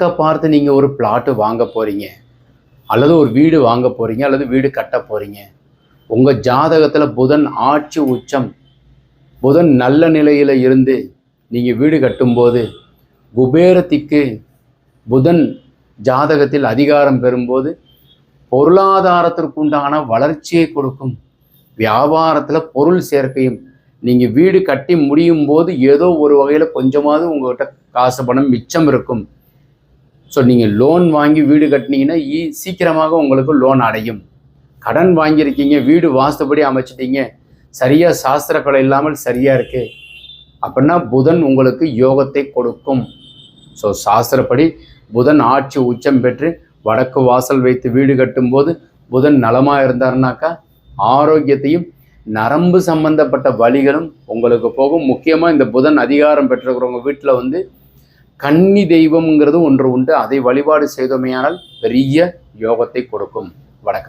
வடக்க பார்த்து நீங்கள் ஒரு பிளாட்டு வாங்க போகிறீங்க, அல்லது ஒரு வீடு வாங்க போகிறீங்க, அல்லது வீடு கட்ட போகிறீங்க. உங்கள் ஜாதகத்தில் புதன் ஆட்சி உச்சம், புதன் நல்ல நிலையில் இருந்து நீங்கள் வீடு கட்டும்போது, குபேரத்திற்கு புதன் ஜாதகத்தில் அதிகாரம் பெறும்போது பொருளாதாரத்திற்குண்டான வளர்ச்சியை கொடுக்கும். வியாபாரத்தில் பொருள் சேர்க்கையும், நீங்கள் வீடு கட்டி முடியும் போது ஏதோ ஒரு வகையில் கொஞ்சமாவது உங்கள்கிட்ட காசு பணம் மிச்சம் இருக்கும். ஸோ நீங்கள் லோன் வாங்கி வீடு கட்டினீங்கன்னா சீக்கிரமாக உங்களுக்கு லோன் அடையும். கடன் வாங்கியிருக்கீங்க, வீடு வாஸ்துபடி அமைச்சிட்டீங்க, சரியாக சாஸ்திரக்கலை இல்லாமல் சரியாக இருக்குது அப்படின்னா புதன் உங்களுக்கு யோகத்தை கொடுக்கும். ஸோ சாஸ்திரப்படி புதன் ஆட்சி உச்சம் பெற்று வடக்கு வாசல் வைத்து வீடு கட்டும்போது புதன் நலமாக இருந்தாருனாக்கா ஆரோக்கியத்தையும் நரம்பு சம்பந்தப்பட்ட வலிகளும் உங்களுக்கு போகும். முக்கியமாக இந்த புதன் அதிகாரம் பெற்றிருக்கிறவங்க வீட்டில் கன்னி தெய்வம்ங்கிறது ஒன்று உண்டு. அதை வழிபாடு செய்தோமையானால் பெரிய யோகத்தை கொடுக்கும். வணக்கம்.